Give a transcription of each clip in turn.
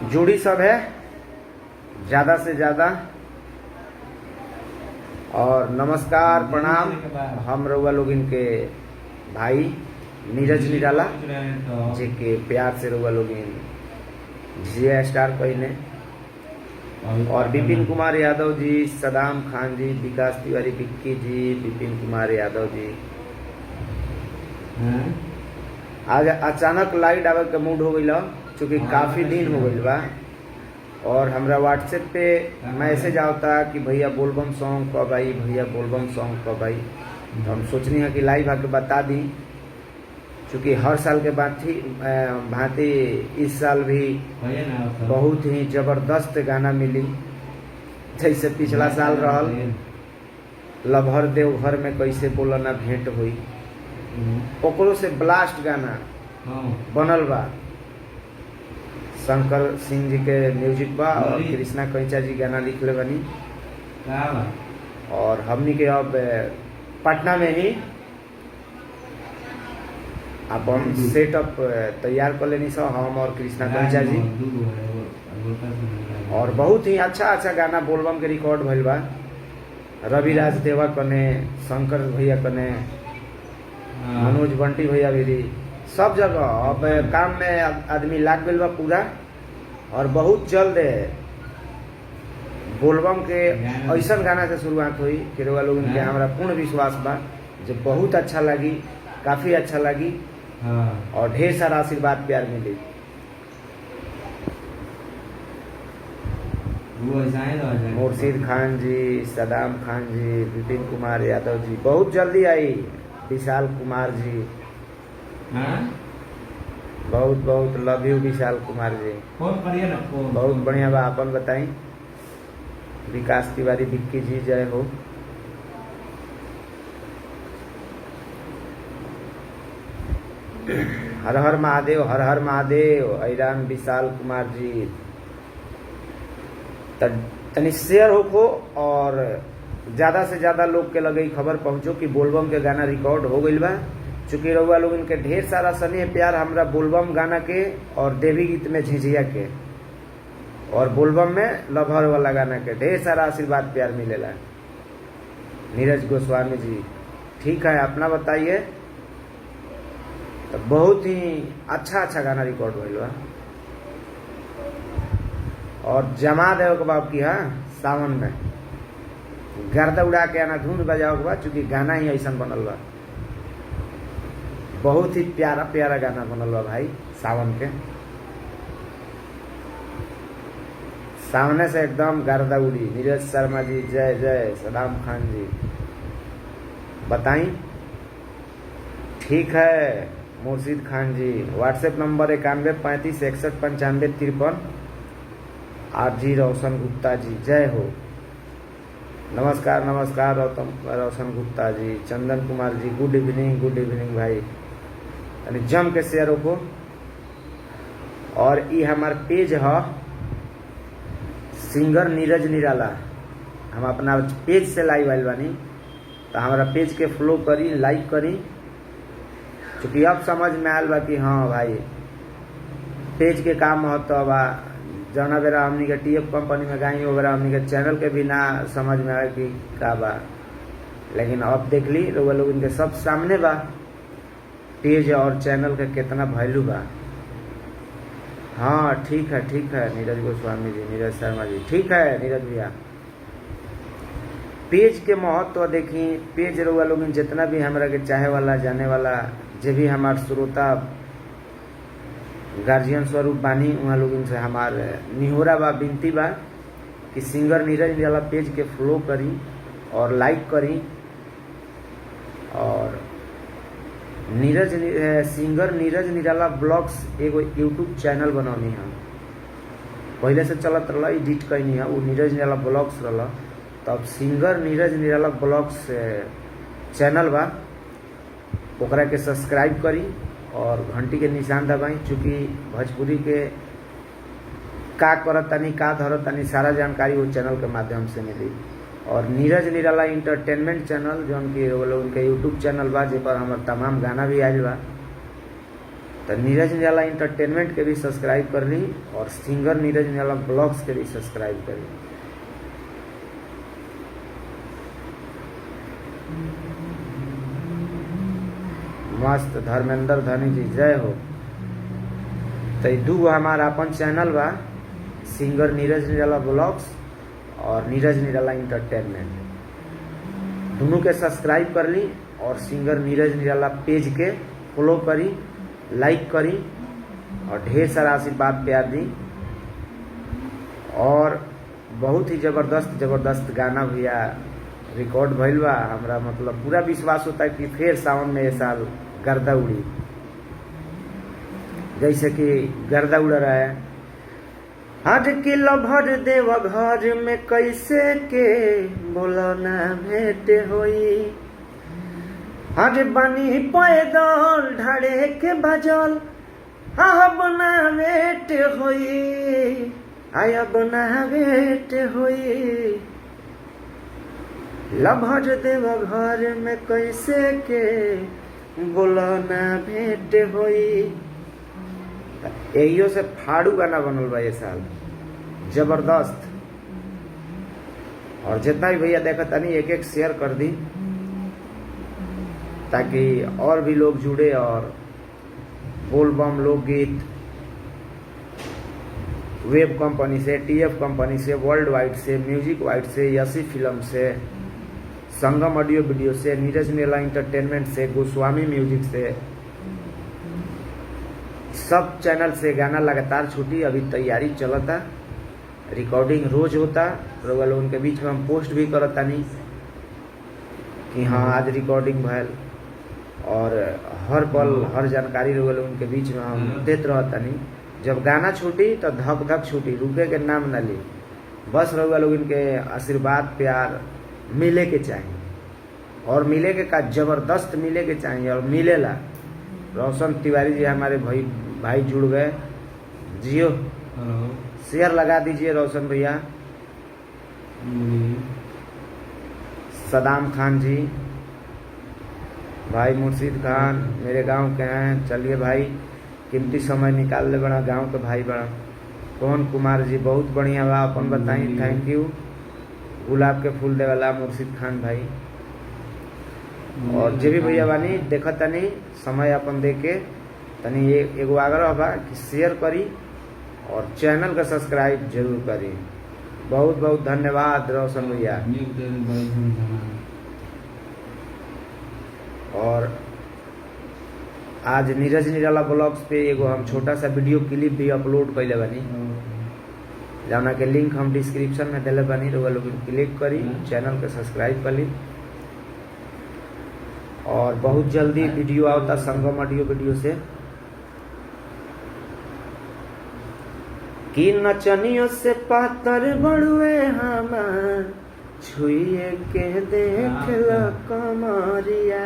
जोड़ी सब है ज़्यादा से ज़्यादा। और नमस्कार प्रणाम, हम रउआ लोग इनके भाई नीरज निराला जे के प्यार से रउआ लोग जिया स्टार कहने, और विपिन कुमार यादव जी, सदाम खान जी, विकास तिवारी, विक्की जी, विपिन कुमार यादव जी। आज अचानक लाइट आवे के मूड हो गई, चूँकि काफ़ी दिन हो गई बा, और हमरा व्हाट्सएप पे मैसेज आता कि भैया बोलबम सॉन्ग कब आई, भैया बोलबम सॉन्ग कब आई। तो हम सोचनी है कि लाइव आके बता दी, चूँकि हर साल के भांति इस साल भी बहुत ही जबरदस्त गाना मिली। जैसे पिछला साल रहल लभर देव घर में कैसे बोलना भेंट हुई, ओकरो से ब्लास्ट गाना बनल बा। शंकर सिंह जी के म्यूजिक बा और कृष्णा कैचा जी गाना लिखले बनी। और हमनी के अब पटना में ही अपन सेटअप तैयार कर लेनी सब, हम और कृष्णा कैचा जी। और बहुत ही अच्छा अच्छा गाना बोलबम के रिकॉर्ड भइल बा। रविराज देवा कने, शंकर भैया कने, मनोज बंटी भैया भी, सब जगह अब काम में आदमी लाग गइल बा पूरा। और बहुत जल्द बोलबम के ऐसा गाना से शुरुआत हुई कि रउआ लोगन के हमरा पूर्ण विश्वास बा जो बहुत अच्छा लगी, काफ़ी अच्छा लगी, और ढेर सारा आशीर्वाद प्यार मिली। मुर्शीद खान जी, सदाम खान जी, विपिन कुमार यादव जी, बहुत जल्दी आई। विशाल कुमार जी, बहुत बहुत लव यू विशाल कुमार जी, बहुत बढ़िया बा। अपन बताई। विकास तिवारी, विक्की जी, जय हो। हर हर महादेव, हर हर महादेव। ऐरान विशाल कुमार जी, तनी शेयर हो और ज़्यादा से ज़्यादा लोग के लगे खबर पहुँचो कि बोलबम के गाना रिकॉर्ड हो गई बा। चूँकि रउआ लोग इनके ढेर सारा स्नेह प्यार हमरा बोलबम गाना के और देवी गीत में झिझिया के और बोलबम में लभर वाला गाना के ढेर सारा आशीर्वाद प्यार मिलेला। नीरज गोस्वामी जी, ठीक है, अपना बताइए। तो बहुत ही अच्छा अच्छा गाना रिकॉर्ड भइल बा। और जमा देव के बाप की, हाँ, सावन में गर्दा उड़ा के आना, धुन बजाओ के बाद, चूँकि गाना ही ऐसा बनल बा। बहुत ही प्यारा प्यारा गाना बनल बा भाई सावन के। सामने से एकदम गर्दा उड़ी। नीरज शर्मा जी, जय जय। सदाम खान जी, बताई। ठीक है। मुर्शीद खान जी, व्हाट्सएप नंबर 91 35 61 95 53। आरजी रोशन गुप्ता जी, जय हो। नमस्कार नमस्कार रोशन गुप्ता जी। चंदन कुमार जी, गुड इवनिंग भाई। यानी जम के शेयर हो। और ये हमार पेज है सिंगर नीरज निराला। हम अपना पेज से लाइव आइल बानी, तो हमारा पेज के फॉलो करी, लाइक करी। चूँकि अब समझ में आयल बा कि हाँ भाई पेज के काम महत्व बा। जौना बेरा हमनी के टीएफ कंपनी में गाई, वगैरह हमनी के चैनल के भी ना समझ में आए कि का बा, लेकिन अब देख ली रउआ लोग इनके सब सामने बा पेज और चैनल के कितना वैल्यू बा। हाँ ठीक है नीरज गोस्वामी जी, नीरज शर्मा जी, ठीक है नीरज भैया। पेज के महत्व देखी। पेज रउआ लोग जितना भी हमरा के चाहे वाला, जाने वाला, जे भी हमार श्रोता गार्जियन स्वरूप बानी, वहाँ लोग से हमार निहोरा बा, विनती बा कि सिंगर नीरज निराला पेज के फॉलो करी और लाइक करी। और सिंगर नीरज निराला ब्लॉग्स एगो यूट्यूब चैनल बनौनी है। पहले से चलत रहा, एडिट कैनी है, वो नीरज निराला ब्लॉग्स रहा। तब सिंगर नीरज निराला ब्लॉग्स चैनल बा, ओकरा के सब्सक्राइब करी और घंटी के निशान दबाई। चूँकि भोजपुरी के का करत तनी, का धरत तनी, सारा जानकारी वो चैनल के माध्यम से मिली। और नीरज निराला इंटरटेनमेंट चैनल, जो उनके यूट्यूब चैनल बा, जे पर हमार तमाम गाना भी आयल बा। तो नीरज निराला इंटरटेनमेंट के भी सब्सक्राइब कर ली और सिंगर नीरज निराला ब्लॉग्स के भी सब्सक्राइब कर ली। मस्त धर्मेंद्र धनी जी जय हो। तो दू हमारा अपन चैनल बा, सिंगर नीरज निराला ब्लॉग्स और नीरज निराला इंटरटेनमेंट, दोनों के सब्सक्राइब कर ली और सिंगर नीरज निराला पेज के फॉलो करी, लाइक करी और ढेर सारा आशीर्वाद प्यार दी। और बहुत ही जबरदस्त गाना भैया रिकॉर्ड भइल बा। हमरा मतलब पूरा विश्वास होता है कि फिर सावन में ये साल गर्दा उड़ी, जैसे कि गर्दा उड़ रहा है। आज किलो भर देव घर में कैसे के बोला ना भेंट होई, आज बनी पैदल ढाड़े के बजल अब ना भेंट होई, अब ना भेंट होई। लभर देव घर में कैसे के बोला ना भेंट होई। यही से फाड़ू गाना बनल बा ये साल जबरदस्त। और जितना भी भैया देखा तनी एक एक शेयर कर दी ताकि और भी लोग जुड़े और बोलबम लोकगीत वेब कंपनी से, टीएफ कंपनी से, वर्ल्ड वाइड से, म्यूजिक वाइड से, यसी फिल्म से, संगम ऑडियो वीडियो से, नीरज निराला इंटरटेनमेंट से, गोस्वामी म्यूजिक से, सब चैनल से गाना लगातार छूटी। अभी तैयारी चलता, रिकॉर्डिंग रोज होता, लोग उनके बीच में हम पोस्ट भी करता नहीं कि हाँ आज रिकॉर्डिंग भैल, और हर पल हर जानकारी लोग उनके बीच में हम देते रहता नहीं। जब गाना छूटी तो धक धक छूटी, रुके के नाम न ली। बस लोग इनके आशीर्वाद प्यार मिले के चाहिए, और मिले के का जबरदस्त मिले के चाहिए, और मिलेला। रोशन तिवारी जी हमारे भाई जुड़ गए, जियो शेयर लगा दीजिए रोशन भैया। सदाम खान जी, भाई मुर्शिद खान मेरे गांव के हैं, चलिए भाई कीमती समय निकाल ले, बड़ा गांव के भाई बड़ा। पवन कुमार जी बहुत बढ़िया बा, अपन बताई, थैंक यू। गुलाब के फूल दे वाला मुर्शिद खान भाई, और जे भी भैया बानी देखा तनी समय अपन दे के तनी एगो आग्रह बा कि शेयर करी और चैनल का सब्सक्राइब जरूर करी। बहुत बहुत धन्यवाद रोशन भैया। और आज नीरज निराला ब्लॉग्स पे एगो हम छोटा सा वीडियो क्लिप भी अपलोड कैले बानी, जौना के लिंक हम डिस्क्रिप्शन में देले बानी, लोग क्लिक करी, चैनल के सब्सक्राइब करी। और बहुत जल्दी वीडियो आवता संगम ऑडियो वीडियो से कि नचनियों से पातर बड़ुए हमार छुए के देख ला कमरिया।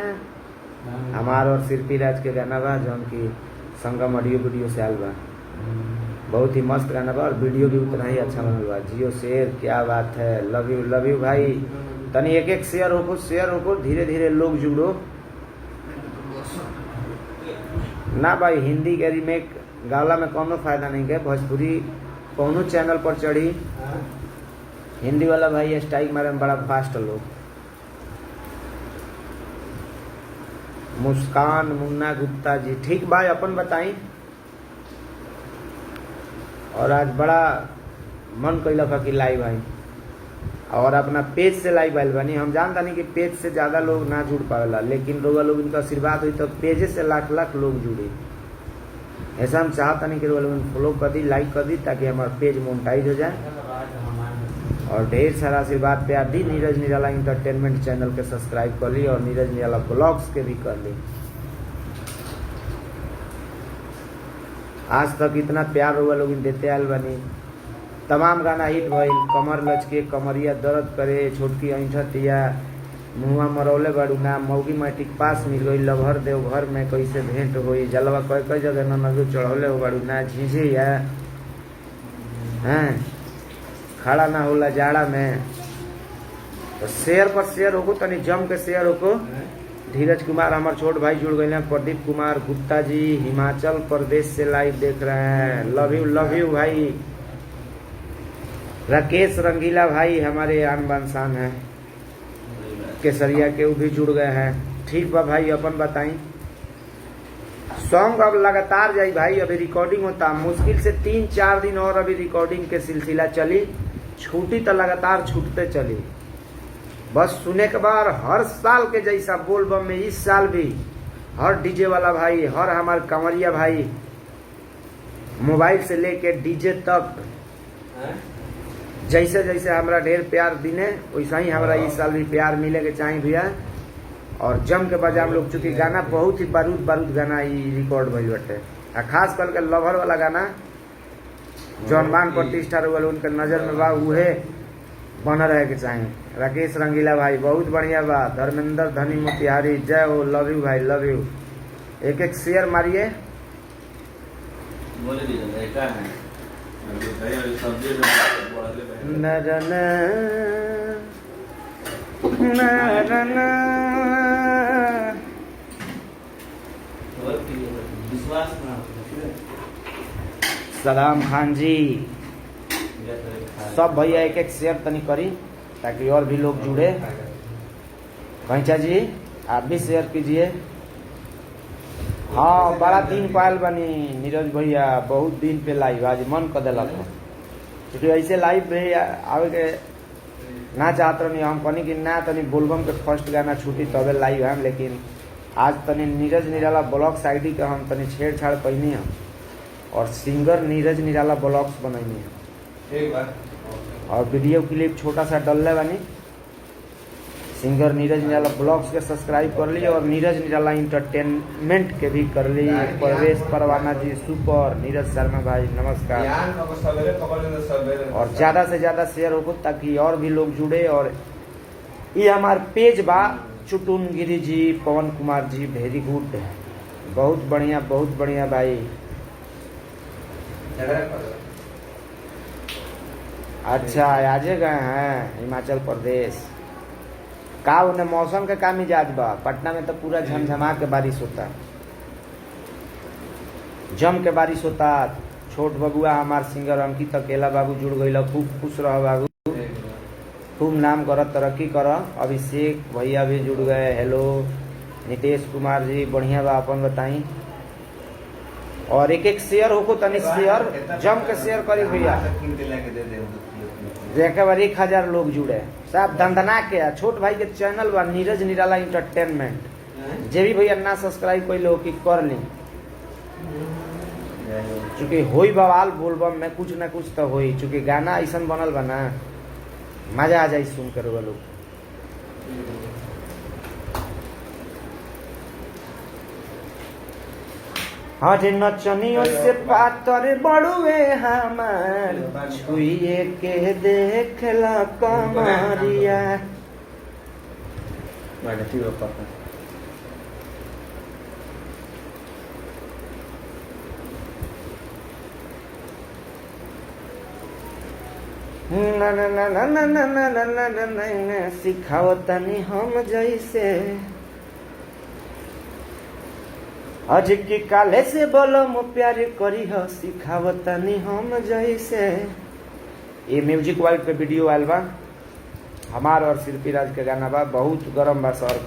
हमार और शिल्पी राज के गाना बा जौन की संगम ऑडियो वीडियो से आल बा, बहुत ही मस्त गाना बा और वीडियो भी उतना ही अच्छा बनल बा। जियो शेयर, क्या बात है, लव यू भाई। तनी एक एक शेयर होको, धीरे धीरे लोग जुड़ो ना भाई। हिंदी के रीमेक गाला में कोनो फायदा नहीं है, भोजपुरी कोनो चैनल पर चढ़ी, हिंदी वाला भाई स्ट्राइक मारे में बड़ा फास्ट लोग। मुस्कान मुन्ना गुप्ता जी, ठीक भाई अपन बताई। और आज बड़ा मन कैलक कि लाइव आई, और अपना पेज से लाइव आइल बानी। हम जानता नहीं कि पेज से ज्यादा लोग ना जुड़ पावेला, लेकिन लोग इनका आशीर्वाद हुई तो पेजे से लाख लाख लोग जुड़े। ऐसा हम चाहता नहीं कि लोग फॉलो कर दी, लाइक कर दी, ताकि हमारा पेज मोनेटाइज हो जाए। और ढेर सारा आशीर्वाद प्यार दी। नीरज निराला इंटरटेनमेंट चैनल के सब्सक्राइब कर ली और नीरज निराला ब्लॉग्स के भी कर ली। आज तक इतना प्यार हुआ लोग देते आयल बनी, तमाम गाना हिट भइल। कमर लचके कमरिया दर्द करे, छोटकी ऐठतिया, मुँहा मरौले बाड़ू ना, मौगी मैट्रिक पास मिल गई, लभर देव घर में कैसे भेंट होई, जलवा कई जगह न नजो चढ़ौले हो बाड़ू ना, झीझिया हैं खड़ा ना होला जाड़ा में। तो शेयर पर शेयर होको, तनी जम के शेयर होको, धीरज कुमार हमारे छोट भाई जुड़ गए हैं। प्रदीप कुमार गुप्ता जी हिमाचल प्रदेश से लाइव देख रहे हैं। लव यू भाई। राकेश रंगीला भाई हमारे आन बान शान है केसरिया के, वो भी जुड़ गए हैं। ठीक बा भाई, अपन बताई सॉन्ग अब लगातार जाई भाई। अभी रिकॉर्डिंग होता मुश्किल से 3-4 दिन और अभी रिकॉर्डिंग के सिलसिला चली। छूटी तो लगातार छूटते चली। बस सुने के बाद हर साल के जैसा बोल बम में इस साल भी हर डीजे वाला भाई, हर हमारे कंवरिया भाई, मोबाइल से लेके डीजे तक जैसे जैसे हमारा ढेर प्यार दिने वैसा ही हमारा इस साल भी प्यार मिले के चाहिए भैया। और जम के बजा हम लोग, चूंकि गाना बहुत ही बारूद बारूद गाना ही रिकॉर्ड भइल बाटे। खास करके लवर वाला गाना जौन मान प्रतिष्ठा वाले उनके नजर में बा उहे बना रहे के चाहिए। राकेश रंगीला भाई बहुत बढ़िया बा। धर्मेंद्र धनी मोतिहारी जय हो। लव यू भाई, लव यू। एक एक शेयर मारिए। सलाम खान जी, सब भैया एक एक शेयर तनी करी ताकि और भी लोग जुड़े। कंचा जी आप भी शेयर कीजिए। हाँ बड़ा दिन पायल बनी नीरज भैया, बहुत दिन पे लाइव आज मन कर दिलक। क्योंकि ऐसे लाइव पे आवे के ना चाहत रही हम, कहनी कि ना तनी बोलबम के फर्स्ट गाना छूटी तबे लाइव हम, लेकिन आज तनी नीरज निराला ब्लॉग्स आईडी के हम तनी छेड़छाड़ कैनी हम और सिंगर नीरज निराला ब्लॉग्स बनैनी हम और वीडियो क्लिप छोटा सा डलले बानी। सिंगर नीरज निराला ब्लॉग्स के सब्सक्राइब कर ली और नीरज निराला इंटरटेनमेंट के भी कर ली। परवेश परवाना जी सुपर, नीरज शर्मा भाई नमस्कार। और ज्यादा से ज्यादा शेयर हो ताकि और भी लोग जुड़े। और ये हमारे पेज बा चुटुन गिरी जी, पवन कुमार जी वेरी गुड, बहुत बढ़िया भाई। अच्छा आज गए हैं हिमाचल प्रदेश का, उन्हें मौसम के का मिजाज बा? पटना में तो पूरा झमझमा के बारिश होता, जम के बारिश होता। छोट बबुआ हमार सिंगर अंकित अकेला बाबू जुड़ गई। खूब खुश रहो बाबू, खूब नाम कर, तरक्की कर। अभिषेक भैया भी जुड़ गए। हेलो नितेश कुमार जी बढ़िया बा, अपन बताई। और एक एक शेयर हो तनी शेयर जम के शेयर करी भैया। देखे बार 1000 लोग जुड़े सब दंदना के। छोट भाई के चैनल बा नीरज निराला इंटरटेनमेंट, जे भी भैया ना सब्सक्राइब कोई लोग की कर ली। चूंकि होई बवाल बोलबम में कुछ ना कुछ तो होई, चूंकि गाना ऐसा बनल बा ना मजा आ जाए सुन कर वो लोग। हरे नचनियों से पातर बड़ुए हमार, छुए के देखला कमरिया। ना ना ना ना ना ना ना ना ना ना ना सिखाओ तनी हम जैसे आज की काले से बोलो मो प्यार करी हो, सिखाओ तनी हम जैसे। ये म्यूजिक वर्ल्ड पे वीडियो आयल बा हमार और शिल्पी राज के गाना बा। बहुत गरम बा सर,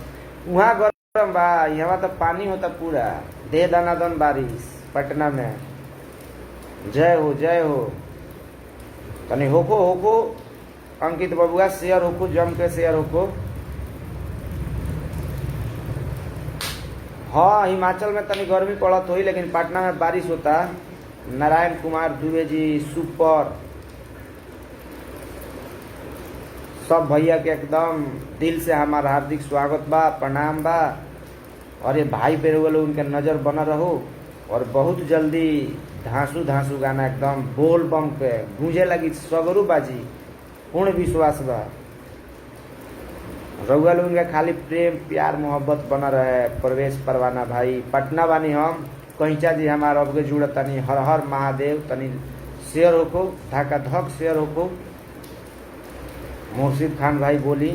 वहाँ गरम बा, यहाँ तो पानी होता पूरा। दे दनादन बारिश पटना में। जय हो तनी होको अंकित बबुआ शेयर होको, जम के शेयर होको। हाँ हिमाचल में तनी गर्मी पड़त हुई, लेकिन पटना में बारिश होता। नारायण कुमार दुबे जी सुपर, सब भैया के एकदम दिल से हमारा हार्दिक स्वागत बा, प्रणाम बा। और ये भाई पे उनके नजर बना रहो। और बहुत जल्दी धांसू धांसू गाना एकदम बोल बम के गूंजे लगी सगरू बाजी, पूर्ण विश्वास बा। रउआ लोगन के खाली प्रेम प्यार मोहब्बत बना रहे। परवेश परवाना भाई पटना बानी हम। कंचा जी हमारा अब के जुड़ तनी हर हर महादेव, तनी शेयर होको, धक्का धक शेयर होको। मुर्शिद खान भाई बोली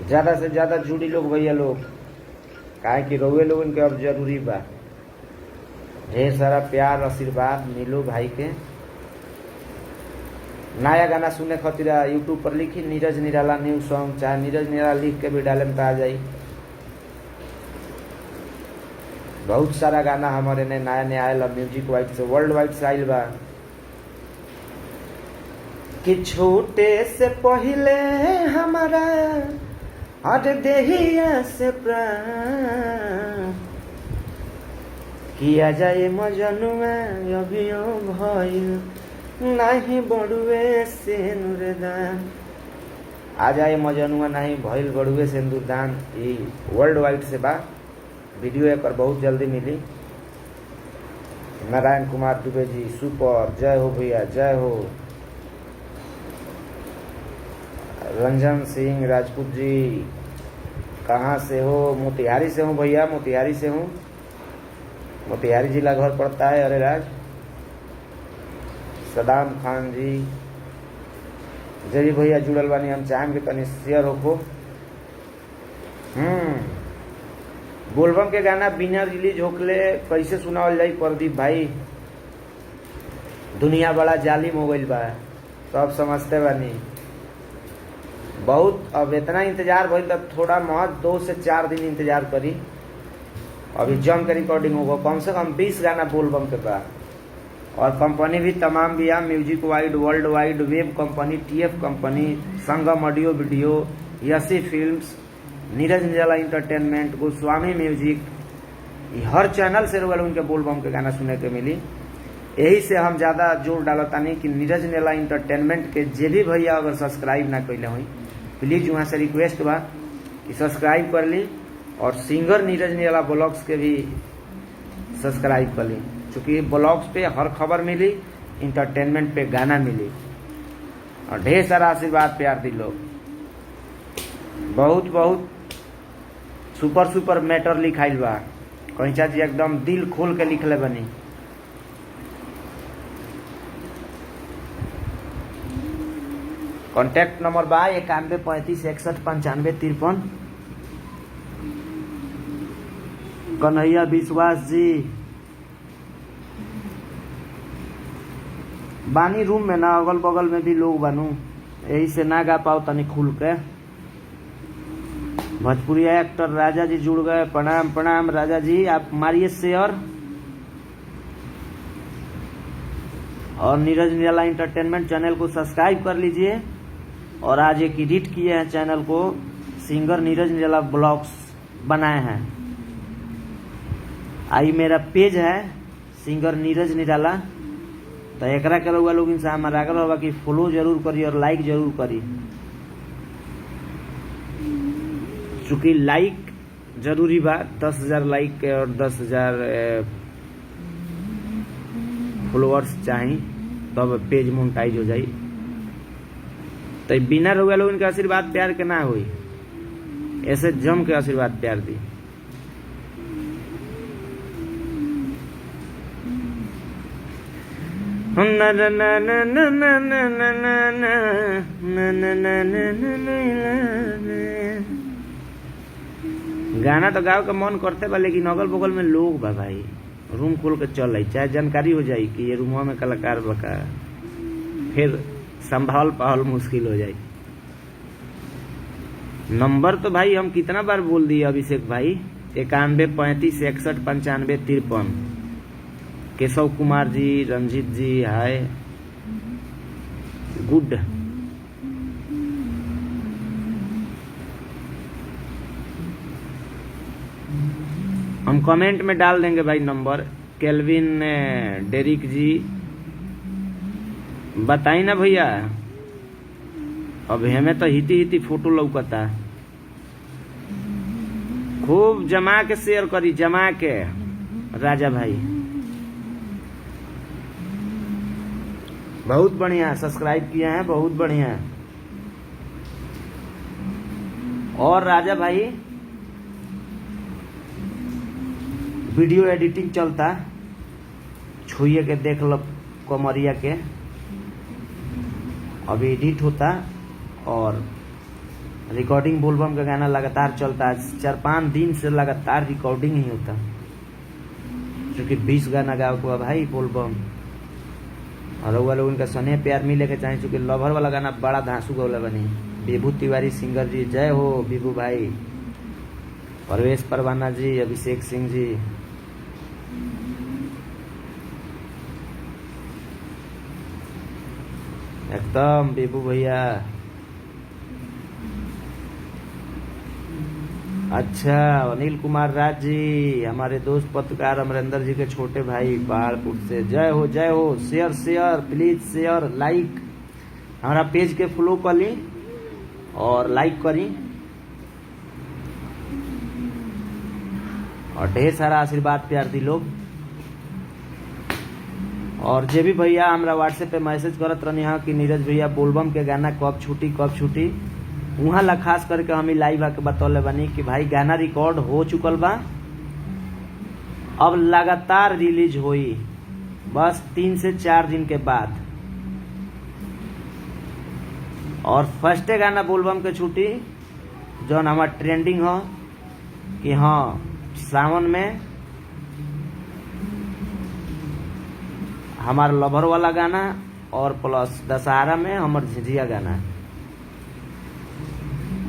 ज्यादा से ज्यादा जुड़ी लोग भैया लोग, काहे कि रउए लोग इनके अब जरूरी बा। ढेर सारा प्यार आशीर्वाद मिलो भाई के। नया गाना सुने खातिर यूट्यूब पर लिखी नीरज निराला न्यू सॉन्ग, चाहे नीरज निराला लिख के भी डाले में तो आ जाई। बहुत सारा गाना हमारे ने नया नया आयल म्यूजिक वाइड से, वर्ल्ड वाइड से आयल बा कि छोटे से पहले हमारा हट देहिया से प्राण किया जाए मजनुआ अभियो भइल नहीं बड़ुए से नुरदान। आ जाए मजनुआ नहीं भइल बड़ुए से नुरदान। ये वर्ल्ड वाइड से बा, वीडियो एक बहुत जल्दी मिली। नारायण कुमार दुबे जी सुपर, जय हो भैया जय हो। रंजन सिंह राजपूत जी कहाँ से हो? मोतिहारी से हूँ भैया, मोतिहारी से हूँ। मोतिहारी जिला घर पड़ता है। अरे राज सदाम खान जी जरी भैया जुड़ल बानी, हम चाहेंगे तनी शेयर हो। बोलबम के गाना बिना रिलीज होकले कैसे सुनावल जाई प्रदीप भाई? दुनिया बड़ा जालिम हो गइल बा, सब समझते बानी। बहुत अब इतना इंतजार भइल तब थोड़ा महज 2 से 4 दिन इंतजार करी। अभी जम के रिकॉर्डिंग होगा, कम से कम 20 गाना बोलबम के बा। और कंपनी भी तमाम भी है, music wide, world wide, web company, TF company, Sangam audio video, यसी films, Neeraj Nirala entertainment, Goswami music, हर चैनल से रोल उनके बोलबम के गाना सुने के मिली। यही से हम ज्यादा जोर डालता नहीं कि नीरज निराला इंटरटेनमेंट के जे भी भैया अगर सब्सक्राइब ना कैले हुई प्लीज वहाँ से रिक्वेस्ट बा कि सब्सक्राइब कर ली। और सिंगर नीरज निराला ब्लॉग्स के भी सब्सक्राइब कर ली, चूँकि ब्लॉग्स पे हर खबर मिली, इंटरटेनमेंट पे गाना मिली। और ढेर सारा आशीर्वाद प्यार दी लोग। बहुत बहुत सुपर सुपर मैटर लिखाइल बा, कहीं जी एकदम दिल खोल के लिखले बनी। कॉन्टैक्ट नंबर बा 91 35 61 95 53। कन्हैया विश्वास जी बानी रूम में ना, अगल बगल में भी लोग बनू, यही से ना गा पाओ तनी खुल के। भोजपुरी एक्टर राजा जी जुड़ गए, प्रणाम प्रणाम राजा जी, आप मारिए शेयर। और नीरज निराला इंटरटेनमेंट चैनल को सब्सक्राइब कर लीजिए। और आज एक एडिट किए हैं चैनल को, सिंगर नीरज निराला ब्लॉग्स बनाए हैं। आई मेरा पेज है सिंगर नीरज निराला, तो एकरा के लोग इनसे हमारा आग्रह होगा कि फॉलो जरूर करी और लाइक जरूर करी। चूँकि लाइक जरूरी बा, 10,000 लाइक और 10,000 फॉलोअर्स चाहिए तब तो पेज मोनेटाइज हो जाई। तो बिना रोगा लोग इनके आशीर्वाद प्यार के ना हुई, ऐसे जम के आशीर्वाद प्यार दी। गाना तो गाँव का मन करते बा, लेकिन अगल बगल में लोग बा भाई, रूम खोल के चल आई, चाहे जानकारी हो जाए कि ये रूम में कलाकार बका, फिर संभाल पाल मुश्किल हो जाए। नंबर तो भाई हम कितना बार बोल दिए अभिषेक भाई, 91 35 61 95 53। केशव कुमार जी, रंजीत जी हाय, गुड। हम कमेंट में डाल देंगे भाई नंबर। केल्विन डेरिक जी बताई ना भैया, अब हमें तो हिती हिती फोटो लौकता। खूब जमा के शेयर करी, जमा के राजा भाई। बहुत बढ़िया सब्सक्राइब किए हैं, बहुत बढ़िया। और राजा भाई वीडियो एडिटिंग चलता, छुए के देख लो कमरिया के अभी एडिट होता और रिकॉर्डिंग बोलबम का गाना लगातार चलता है। 4-5 दिन से लगातार रिकॉर्डिंग ही होता, क्योंकि 20 गाना गाओ को भाई बोलबम। और वो लोग उनका स्नेह प्यार मिले के चाहे, चूँकि लवर वाला गाना बड़ा धांसू गौला बनी। विभू तिवारी सिंगर जी, जय हो विभू भाई। परवेश परवाना जी, अभिषेक सिंह जी, एकदम विभू भैया। अच्छा, अनिल कुमार राज जी, हमारे दोस्त पत्रकार अमरिंदर जी के छोटे भाई पहाड़पुर से, जय हो जय हो। Share share please, share like, हमारा पेज के फॉलो कर ली और लाइक करी, और ढेर सारा आशीर्वाद प्यार दी लोग। और जे भी भैया हमारा व्हाट्सएप पे मैसेज करत रहनी है कि नीरज भैया बोलबम के गाना कब छूटी, वहाँ ला खास करके हम लाइव आके बतौले बनी कि भाई गाना रिकॉर्ड हो चुकल बा, अब लगातार रिलीज होई, बस 3 से 4 दिन के बाद। और फर्स्टे गाना बोलबम के छुट्टी जौन हमार ट्रेंडिंग हो कि हाँ सावन में हमार लवर वाला गाना, और प्लस दशहरा में हमार झिझिया गाना,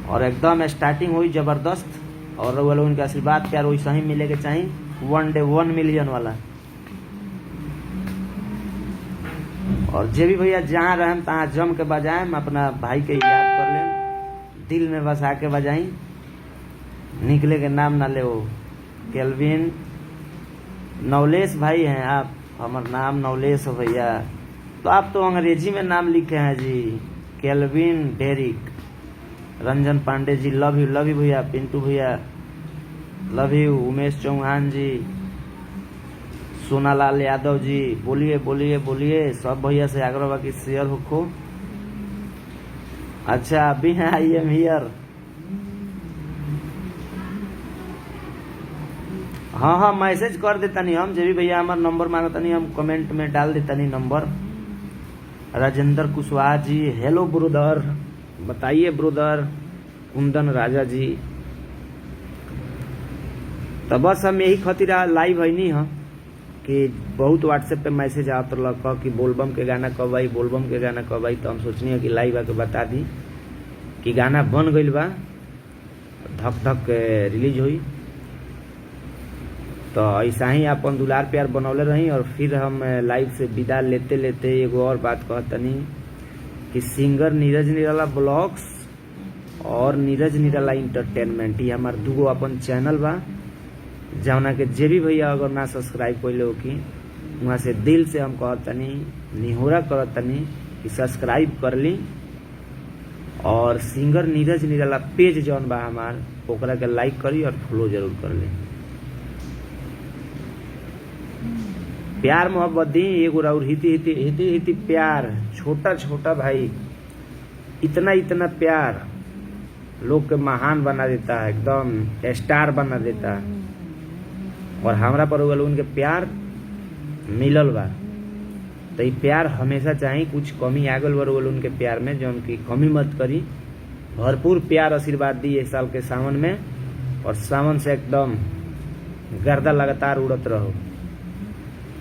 और एकदम स्टार्टिंग हुई जबरदस्त। और वो लोग उनका आशीर्वाद प्यार वैसा ही मिले के चाहिए, 1 डे 1 मिलियन वाला। और जे भी भैया जहाँ रहें तहाँ जम के बजाएं, अपना भाई के याद कर लें, दिल में बसा के बजाई, निकले के नाम ना ले। वो केल्विन नवलेश भाई हैं आप, हमारा नाम नवलेश हो भैया, तो आप तो अंग्रेजी में नाम लिखे हैं जी, Kelvin Derrick. Ranjan Pandey ji, love you भैया। पिंटू भैया लव यू। उमेश चौहान जी, सोनालाल यादव जी, बोलिए बोलिए बोलिए। सब भैया से आग्रह बा कि शेयर हो। अच्छा, अभी है, आई एम हियर। हाँ, मैसेज कर देता नहीं हम, जब भी भैया हमारा नंबर मांगता नहीं, हम कमेंट में डाल देता नहीं number. Rajendra Kushwaha ji, hello brother, बताइए ब्रदर। कुंदन राजा जी, तो बस हम यही खातिर लाइव है नहीं है कि बहुत व्हाट्सएप पे मैसेज आत रहा कि बोलबम के गाना कब आई, बोलबम के गाना कब आई। तो हम सोचनी है कि लाइव आके बता दी कि गाना बन गई बा, धक धक रिलीज हुई। तो ऐसा ही अपन दुलार प्यार बनौले रही। और फिर हम लाइव से विदा लेते लेते एगो और बात कहतनी कि सिंगर नीरज निराला ब्लॉग्स और नीरज निराला इंटरटेनमेंट, ये हमार 2 अपन चैनल बा, जौना के जे भी भैया अगर ना सब्सक्राइब कैले हो कि वहाँ से दिल से हम कहतनी, निहोरा करतनी कि सब्सक्राइब कर ली। और सिंगर नीरज निराला पेज जौन बा हमार, ओकरा के लाइक करी और फॉलो जरूर कर ली। प्यार मोहब्बत दी एगो और हिती प्यार, छोटा छोटा भाई, इतना इतना प्यार लोग के महान बना देता है, एकदम स्टार बना देता है। और हमरा पर उनके प्यार मिलल बा, तो ये प्यार हमेशा चाहिए। कुछ कमी आ गल बा उनके प्यार में, जो उनकी कमी मत करी, भरपूर प्यार आशीर्वाद दी इस साल के सावन में। और सावन से एकदम गर्दा लगातार उड़त रहो,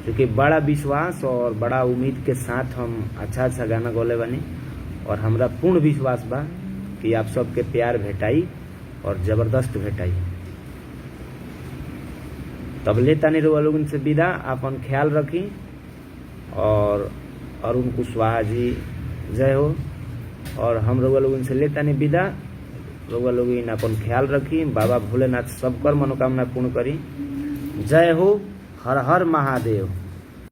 क्योंकि बड़ा विश्वास और बड़ा उम्मीद के साथ हम अच्छा गाना गौले बनी। और हमरा पूर्ण विश्वास बा कि आप सबके प्यार भेटाई और जबरदस्त भेटाई। तब लेता नहीं रहो लोगन से विदा, अपन ख्याल रखी। और अरुण कुशवाहा जी, जय हो। और हम लोगन से लेता नहीं विदा, लोगन अपन ख्याल रखी। बाबा भोलेनाथ सबकर मनोकामना पूर्ण करी। जय हो, हर हर महादेव।